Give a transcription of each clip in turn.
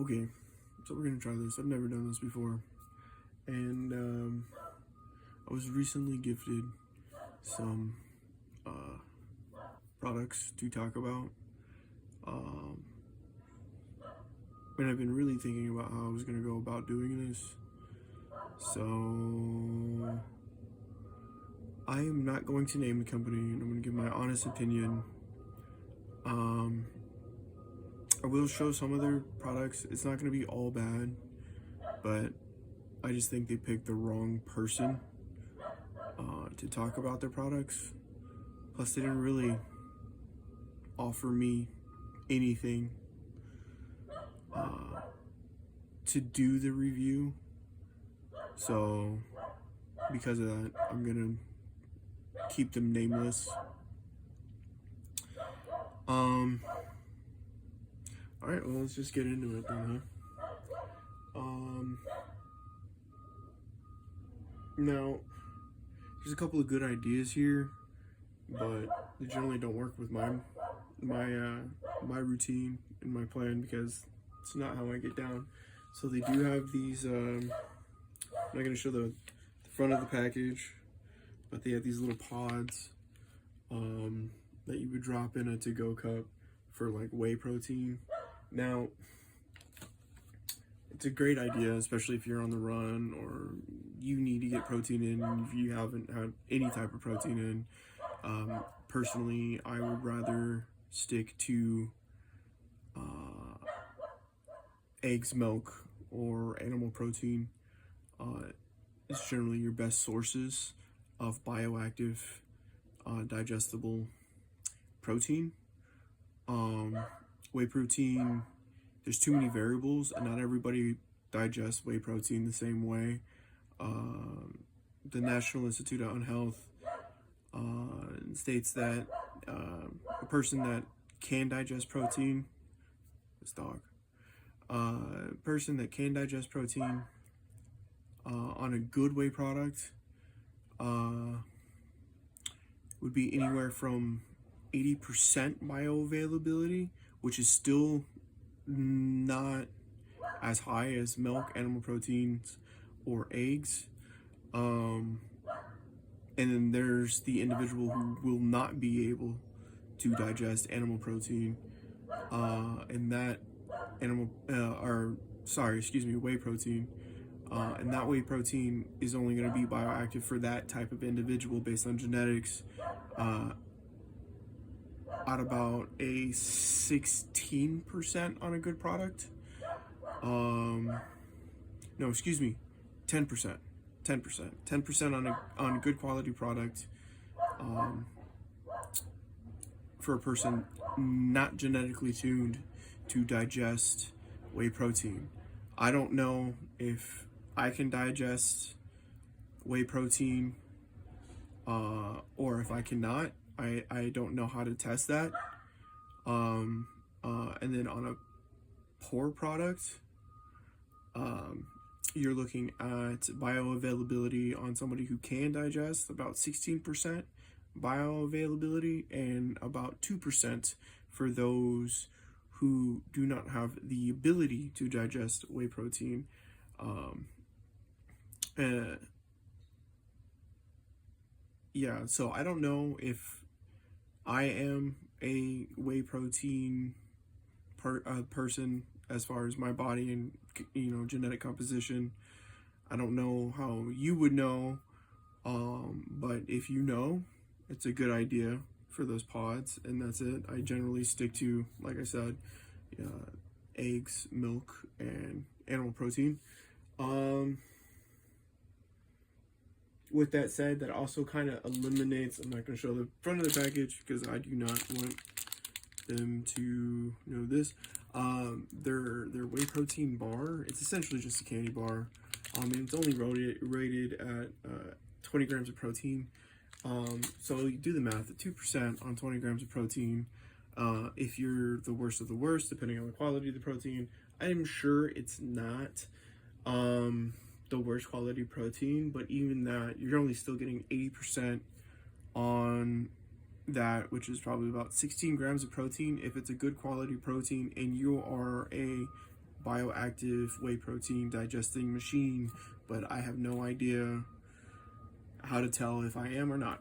Okay, so we're gonna try this. I've never done this before, and I was recently gifted some products to talk about, um, and I've been really thinking about how I was gonna go about doing this. So I am not going to name the company, and I'm gonna give my honest opinion. Um, I will show some of their products. It's not gonna be all bad, but I just think they picked the wrong person to talk about their products. Plus, they didn't really offer me anything uh, to do the review. So, because of that, I'm gonna keep them nameless. Alright, well, let's just get into it then, huh? Now, there's a couple of good ideas here, but they generally don't work with my routine and my plan because it's not how I get down. So they do have these. I'm not gonna show the front of the package, but they have these little pods that you would drop in a to-go cup for like whey protein. Now, it's a great idea, especially if you're on the run or you need to get protein in and if you haven't had any type of protein in. Personally, I would rather stick to eggs, milk, or animal protein. It's generally your best sources of bioactive, digestible protein. Whey protein, there's too many variables, and not everybody digests whey protein the same way. The National Institute on Health states that a person that can digest protein, this dog, person that can digest protein on a good whey product would be anywhere from 80% bioavailability, which is still not as high as milk, animal proteins, or eggs. And then there's the individual who will not be able to digest animal protein, and that whey protein. And that whey protein is only going to be bioactive for that type of individual based on genetics at about a 16% on a good product. No, excuse me, 10%. 10% on a good quality product for a person not genetically tuned to digest whey protein. I don't know if I can digest whey protein or if I cannot. I don't know how to test that. And then on a poor product, you're looking at bioavailability on somebody who can digest, about 16% bioavailability, and about 2% for those who do not have the ability to digest whey protein. Yeah, so I don't know if I am a whey protein person as far as my body and genetic composition. I don't know how you would know, but if you know, it's a good idea for those pods, and that's it. I generally stick to, like I said, eggs, milk, and animal protein. With that said, that also kind of eliminates, I'm not going to show the front of the package because I do not want them to know this. Their whey protein bar, it's essentially just a candy bar. And it's only rated at 20 grams of protein. So you do the math, at 2% on 20 grams of protein. If you're the worst of the worst, depending on the quality of the protein, I'm sure it's not the worst quality protein, but even that, you're only still getting 80% on that, which is probably about 16 grams of protein if it's a good quality protein and you are a bioactive whey protein digesting machine, but I have no idea how to tell if I am or not.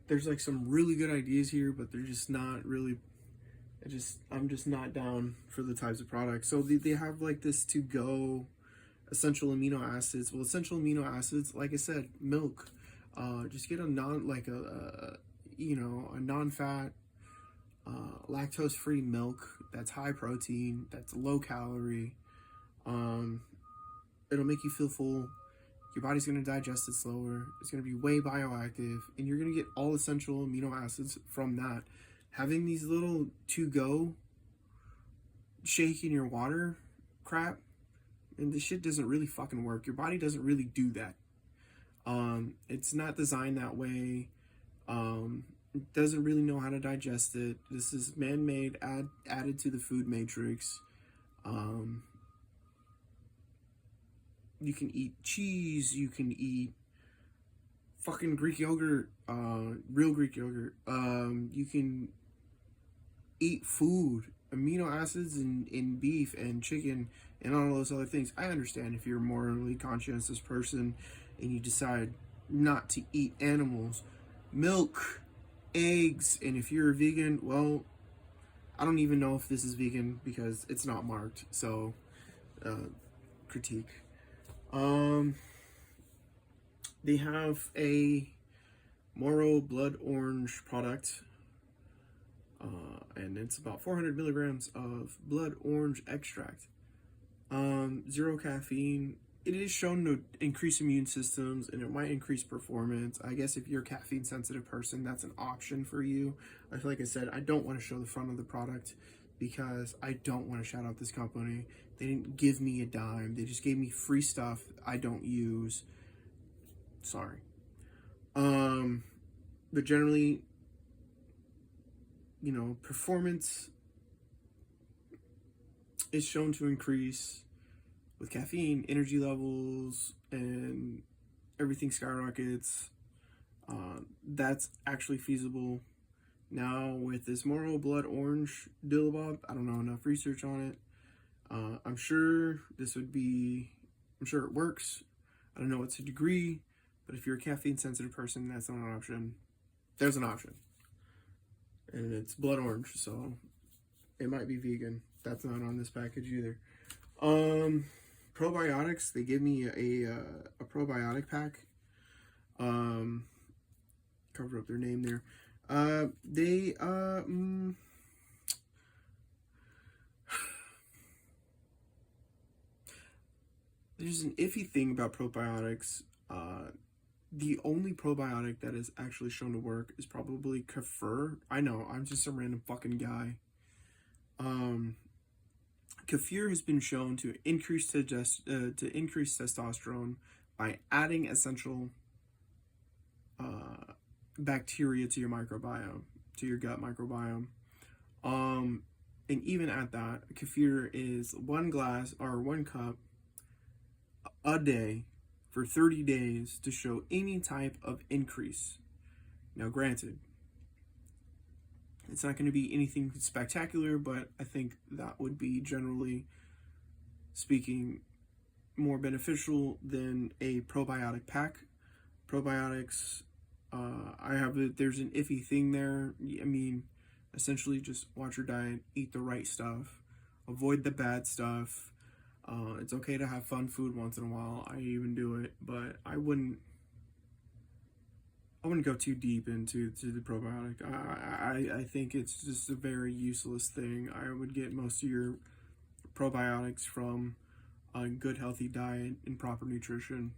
There's like some really good ideas here, but they're just not really, I'm just not down for the types of products. So they have like this to go essential amino acids. Well, essential amino acids, like I said, milk. Just get a a non-fat, lactose-free milk that's high protein, that's low calorie. It'll make you feel full. Your body's going to digest it slower. It's going to be way bioactive, and you're going to get all essential amino acids from that. Having these little to-go shake in your water crap, and this shit doesn't really fucking work. Your body doesn't really do that. It's not designed that way. It doesn't really know how to digest it. This is man-made, added to the food matrix. You can eat cheese, you can eat fucking Greek yogurt, real Greek yogurt. You can eat food, amino acids in beef and chicken and all those other things. I understand if you're a morally conscientious person and you decide not to eat animals, milk, eggs, and if you're a vegan, well, I don't even know if this is vegan because it's not marked, so critique. They have a Moro blood orange product, and it's about 400 milligrams of blood orange extract. Zero caffeine. It is shown to increase immune systems, and it might increase performance. I guess if you're a caffeine sensitive person, that's an option for you. Like I said, I don't want to show the front of the product because I don't want to shout out this company. They didn't give me a dime. They just gave me free stuff I don't use. Sorry. But generally, performance is shown to increase with caffeine, energy levels, and everything skyrockets. That's actually feasible. Now, with this Moro blood orange dillabob, I don't know enough research on it. I'm sure it works. I don't know it's a degree, but if you're a caffeine sensitive person, that's not an option. There's an option. And it's blood orange, so it might be vegan. That's not on this package either. Probiotics, they give me a probiotic pack. Cover up their name there. There's an iffy thing about probiotics. The only probiotic that is actually shown to work is probably kefir. I know, I'm just a random fucking guy. Kefir has been shown to increase testosterone by adding essential bacteria to your microbiome, to your gut microbiome. And even at that, kefir is 1 glass or 1 cup a day for 30 days to show any type of increase. Now, granted, it's not going to be anything spectacular, but I think that would be, generally speaking, more beneficial than a probiotic pack. Probiotics, there's an iffy thing there. I mean, essentially just watch your diet, eat the right stuff, avoid the bad stuff. It's okay to have fun food once in a while. I even do it, but I wouldn't go too deep into the probiotic. I think it's just a very useless thing. I would get most of your probiotics from a good, healthy diet and proper nutrition.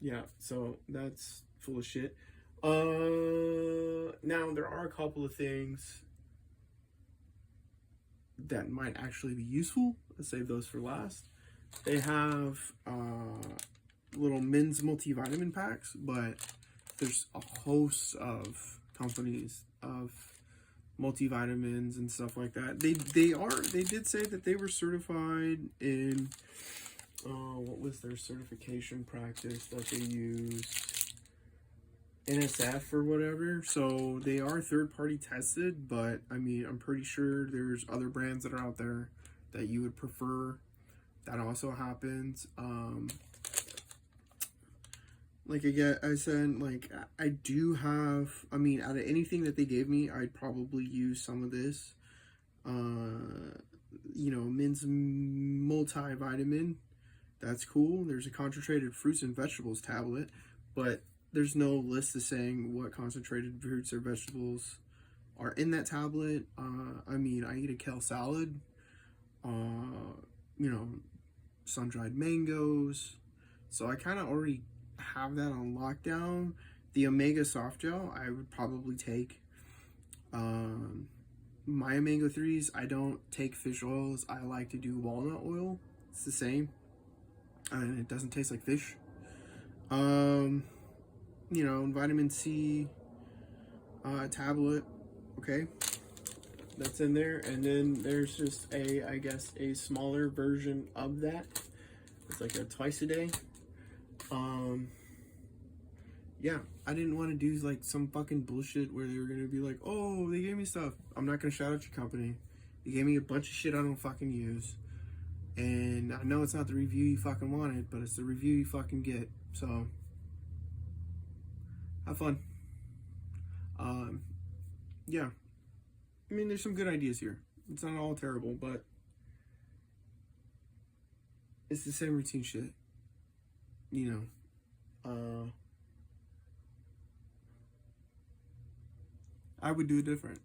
Yeah, so that's full of shit. Now, there are a couple of things that might actually be useful. Let's save those for last. They have little men's multivitamin packs, but there's a host of companies of multivitamins and stuff like that. They did say that they were certified in what was their certification practice that they used? NSF or whatever, so they are third-party tested, but I mean, I'm pretty sure there's other brands that are out there that you would prefer. That also happens. Like I said, like I do have, I mean, out of anything that they gave me, I'd probably use some of this. You know, Min's multivitamin. That's cool. There's a concentrated fruits and vegetables tablet, but there's no list of saying what concentrated fruits or vegetables are in that tablet. I mean, I eat a kale salad. You know, sun-dried mangoes. So I kind of already have that on lockdown. The Omega soft gel, I would probably take. My omega-3s, I don't take fish oils. I like to do walnut oil. It's the same. And it doesn't taste like fish. You know, vitamin C tablet. Okay. That's in there. And then there's just I guess, a smaller version of that. It's like a twice a day. Yeah, I didn't want to do like some fucking bullshit where they were gonna be like, oh, they gave me stuff. I'm not gonna shout out your company. You gave me a bunch of shit I don't fucking use. And I know it's not the review you fucking wanted, but it's the review you fucking get. So, have fun. Yeah. I mean, there's some good ideas here. It's not all terrible, but it's the same routine shit. You know. I would do it different.